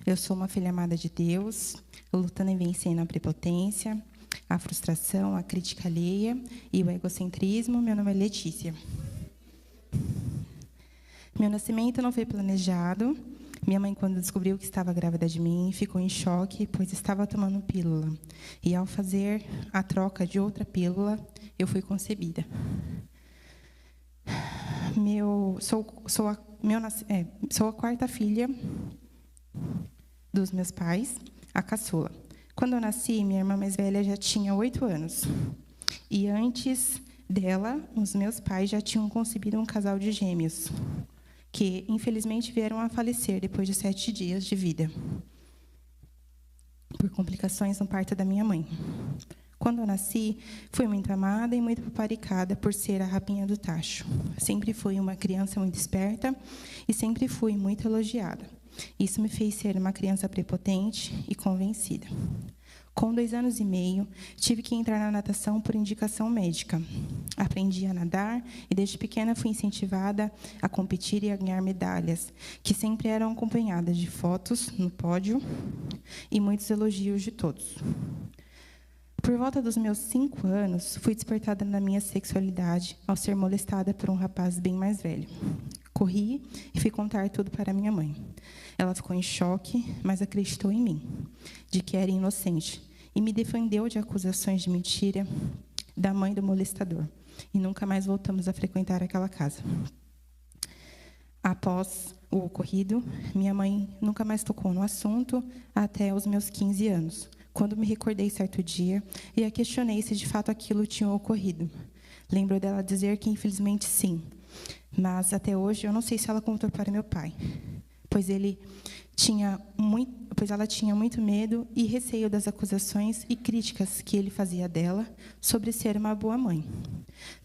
Eu sou uma filha amada de Deus, lutando e vencendo a prepotência, a frustração, a crítica alheia e o egocentrismo. Meu nome é Letícia. Meu nascimento não foi planejado. Minha mãe, quando descobriu que estava grávida de mim, ficou em choque, pois estava tomando pílula. E, ao fazer a troca de outra pílula, eu fui concebida. Sou a quarta filha dos meus pais, a caçula. Quando eu nasci, minha irmã mais velha já tinha 8 anos. E antes dela, os meus pais já tinham concebido um casal de gêmeos, que, infelizmente, vieram a falecer depois de 7 dias de vida, por complicações no parto da minha mãe. Quando eu nasci, fui muito amada e muito paparicada por ser a rapinha do tacho. Sempre fui uma criança muito esperta e sempre fui muito elogiada. Isso me fez ser uma criança prepotente e convencida. Com 2 anos e meio, tive que entrar na natação por indicação médica. Aprendi a nadar e, desde pequena, fui incentivada a competir e a ganhar medalhas, que sempre eram acompanhadas de fotos no pódio e muitos elogios de todos. Por volta dos meus 5 anos, fui despertada na minha sexualidade ao ser molestada por um rapaz bem mais velho. Corri e fui contar tudo para minha mãe. Ela ficou em choque, mas acreditou em mim, de que era inocente, e me defendeu de acusações de mentira da mãe do molestador. E nunca mais voltamos a frequentar aquela casa. Após o ocorrido, minha mãe nunca mais tocou no assunto até os meus 15 anos, quando me recordei certo dia e a questionei se de fato aquilo tinha ocorrido. Lembro dela dizer que, infelizmente, sim, mas até hoje eu não sei se ela contou para meu pai, pois ela tinha muito medo e receio das acusações e críticas que ele fazia dela sobre ser uma boa mãe.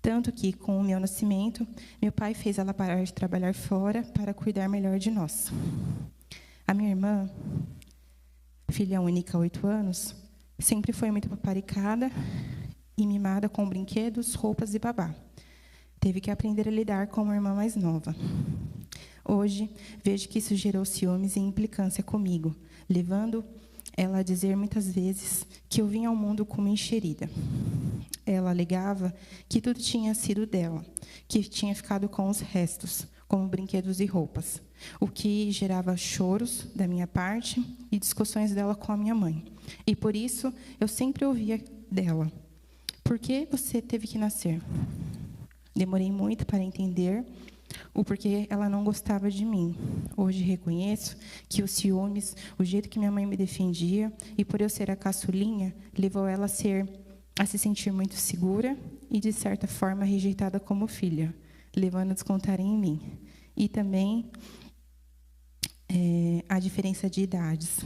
Tanto que, com o meu nascimento, meu pai fez ela parar de trabalhar fora para cuidar melhor de nós. A minha irmã, filha única, 8 anos, sempre foi muito paparicada e mimada com brinquedos, roupas e babá. Teve que aprender a lidar com uma irmã mais nova. Hoje, vejo que isso gerou ciúmes e implicância comigo, levando ela a dizer muitas vezes que eu vinha ao mundo como enxerida. Ela alegava que tudo tinha sido dela, que tinha ficado com os restos, como brinquedos e roupas, o que gerava choros da minha parte e discussões dela com a minha mãe. E por isso, eu sempre ouvia dela: por que você teve que nascer? Demorei muito para entender o porquê ela não gostava de mim. Hoje reconheço que os ciúmes, o jeito que minha mãe me defendia, e por eu ser a caçulinha, levou ela a se sentir muito segura e, de certa forma, rejeitada como filha, levando a descontar em mim. E também a diferença de idades.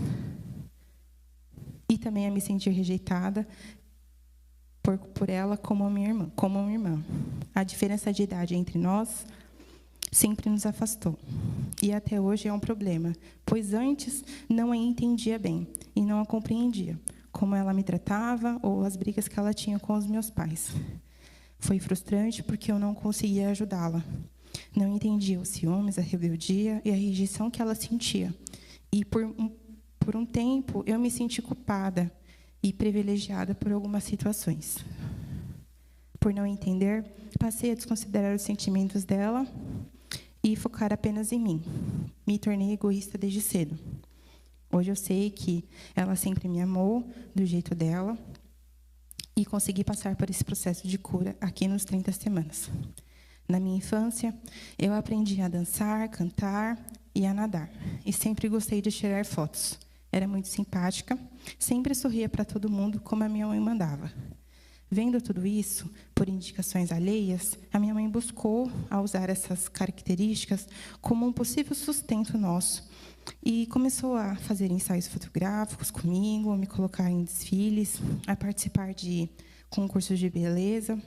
E também a me sentir rejeitada por ela como uma irmã. A diferença de idade entre nós sempre nos afastou. E até hoje é um problema, pois antes não a entendia bem e não a compreendia, como ela me tratava ou as brigas que ela tinha com os meus pais. Foi frustrante porque eu não conseguia ajudá-la. Não entendia os ciúmes, a rebeldia e a rejeição que ela sentia. E por um tempo eu me senti culpada e privilegiada por algumas situações. Por não entender, passei a desconsiderar os sentimentos dela e focar apenas em mim. Me tornei egoísta desde cedo. Hoje eu sei que ela sempre me amou do jeito dela e consegui passar por esse processo de cura aqui nos 30 semanas. Na minha infância, eu aprendi a dançar, cantar e a nadar. E sempre gostei de tirar fotos. Era muito simpática, sempre sorria para todo mundo como a minha mãe mandava. Vendo tudo isso, por indicações alheias, a minha mãe buscou a usar essas características como um possível sustento nosso e começou a fazer ensaios fotográficos comigo, a me colocar em desfiles, a participar de concursos de beleza.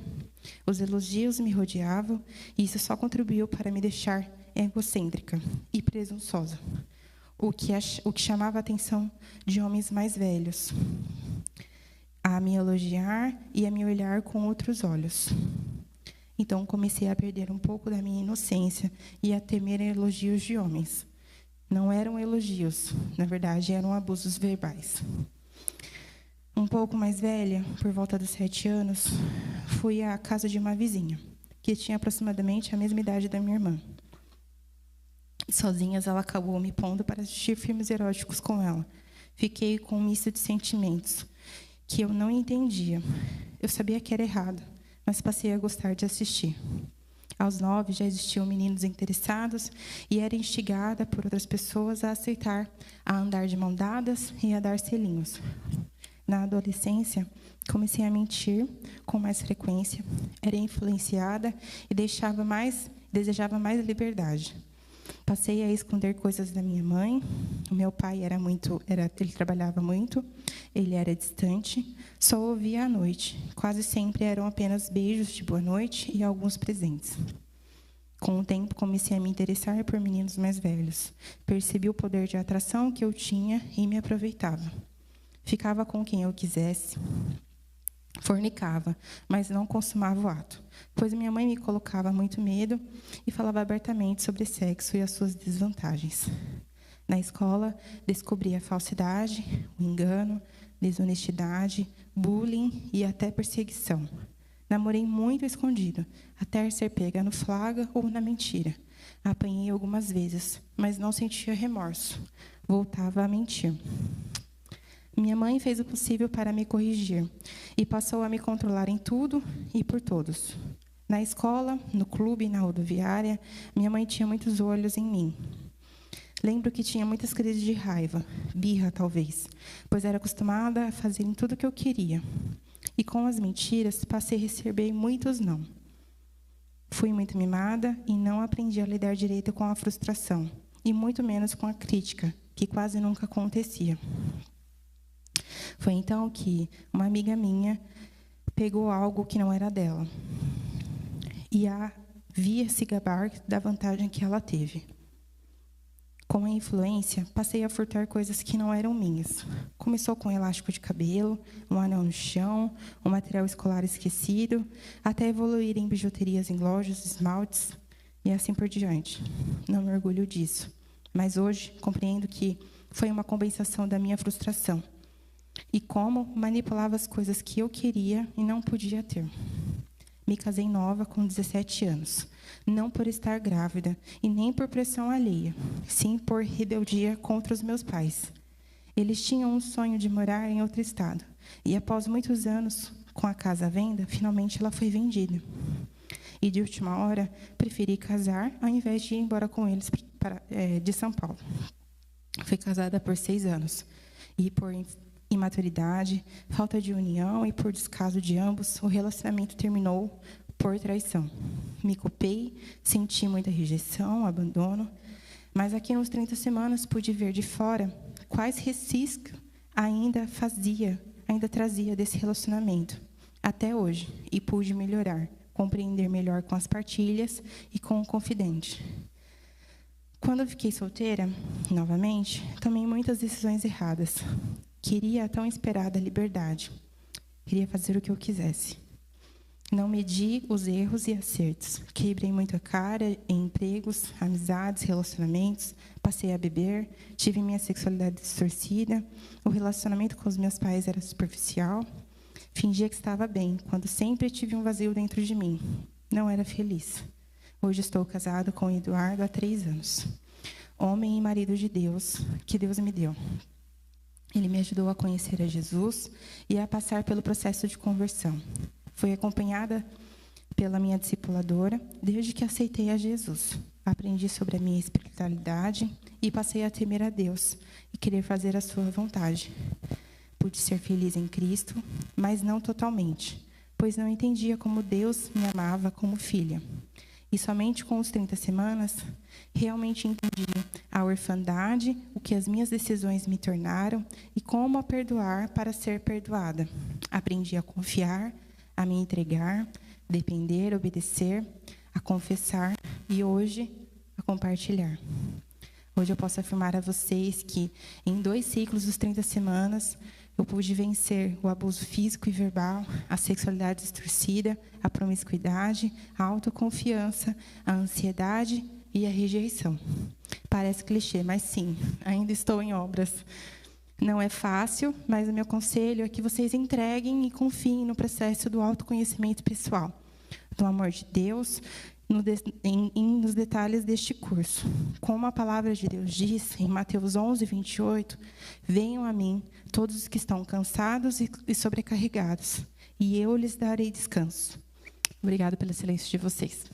Os elogios me rodeavam e isso só contribuiu para me deixar egocêntrica e presunçosa, o que chamava a atenção de homens mais velhos, a me elogiar e a me olhar com outros olhos. Então, comecei a perder um pouco da minha inocência e a temer elogios de homens. Não eram elogios, na verdade, eram abusos verbais. Um pouco mais velha, por volta dos 7 anos, fui à casa de uma vizinha, que tinha aproximadamente a mesma idade da minha irmã. Sozinhas, ela acabou me pondo para assistir filmes eróticos com ela. Fiquei com um misto de sentimentos que eu não entendia. Eu sabia que era errado, mas passei a gostar de assistir. Aos 9, já existiam meninos interessados e era instigada por outras pessoas a aceitar, a andar de mão dadas e a dar selinhos. Na adolescência, comecei a mentir com mais frequência, era influenciada e desejava mais liberdade. Passei a esconder coisas da minha mãe. O meu pai ele trabalhava muito, ele era distante, só ouvia à noite. Quase sempre eram apenas beijos de boa noite e alguns presentes. Com o tempo, comecei a me interessar por meninos mais velhos. Percebi o poder de atração que eu tinha e me aproveitava. Ficava com quem eu quisesse, fornicava, mas não consumava o ato, pois minha mãe me colocava muito medo e falava abertamente sobre sexo e as suas desvantagens. Na escola, descobri a falsidade, o engano, desonestidade, bullying e até perseguição. Namorei muito escondido, até ser pega no flagra ou na mentira. Apanhei algumas vezes, mas não sentia remorso. Voltava a mentir. Minha mãe fez o possível para me corrigir e passou a me controlar em tudo e por todos. Na escola, no clube, na rodoviária, minha mãe tinha muitos olhos em mim. Lembro que tinha muitas crises de raiva, birra talvez, pois era acostumada a fazer em tudo o que eu queria. E com as mentiras, passei a receber muitos não. Fui muito mimada e não aprendi a lidar direito com a frustração, e muito menos com a crítica, que quase nunca acontecia. Foi então que uma amiga minha pegou algo que não era dela e a via se gabar da vantagem que ela teve. Com a influência, passei a furtar coisas que não eram minhas. Começou com um elástico de cabelo, um anel no chão, um material escolar esquecido, até evoluir em bijuterias em lojas, esmaltes e assim por diante. Não me orgulho disso, mas hoje compreendo que foi uma compensação da minha frustração e como manipulava as coisas que eu queria e não podia ter. Me casei nova, com 17 anos, não por estar grávida e nem por pressão alheia, sim por rebeldia contra os meus pais. Eles tinham um sonho de morar em outro estado, e após muitos anos, com a casa à venda, finalmente ela foi vendida. E de última hora, preferi casar ao invés de ir embora com eles de São Paulo. Fui casada por 6 anos, e por imaturidade, falta de união e por descaso de ambos, o relacionamento terminou por traição. Me culpei, senti muita rejeição, abandono, mas aqui nos 30 semanas pude ver de fora quais resquícios ainda trazia desse relacionamento, até hoje, e pude melhorar, compreender melhor com as partilhas e com o confidente. Quando eu fiquei solteira, novamente, tomei muitas decisões erradas. Queria a tão esperada liberdade. Queria fazer o que eu quisesse. Não medi os erros e acertos. Quebrei muito a cara em empregos, amizades, relacionamentos. Passei a beber. Tive minha sexualidade distorcida. O relacionamento com os meus pais era superficial. Fingia que estava bem, quando sempre tive um vazio dentro de mim. Não era feliz. Hoje estou casado com o Eduardo há 3 anos. Homem e marido de Deus, que Deus me deu. Ele me ajudou a conhecer a Jesus e a passar pelo processo de conversão. Fui acompanhada pela minha discipuladora desde que aceitei a Jesus. Aprendi sobre a minha espiritualidade e passei a temer a Deus e querer fazer a sua vontade. Pude ser feliz em Cristo, mas não totalmente, pois não entendia como Deus me amava como filha. E somente com os 30 semanas, realmente entendi a orfandade, o que as minhas decisões me tornaram e como a perdoar para ser perdoada. Aprendi a confiar, a me entregar, depender, obedecer, a confessar e hoje a compartilhar. Hoje eu posso afirmar a vocês que em 2 ciclos dos 30 semanas, eu pude vencer o abuso físico e verbal, a sexualidade distorcida, a promiscuidade, a autoconfiança, a ansiedade e a rejeição. Parece clichê, mas sim, ainda estou em obras. Não é fácil, mas o meu conselho é que vocês entreguem e confiem no processo do autoconhecimento pessoal, do amor de Deus, nos detalhes deste curso. Como a palavra de Deus diz em Mateus 11, 28, venham a mim todos os que estão cansados e sobrecarregados, e eu lhes darei descanso. Obrigada pelo silêncio de vocês.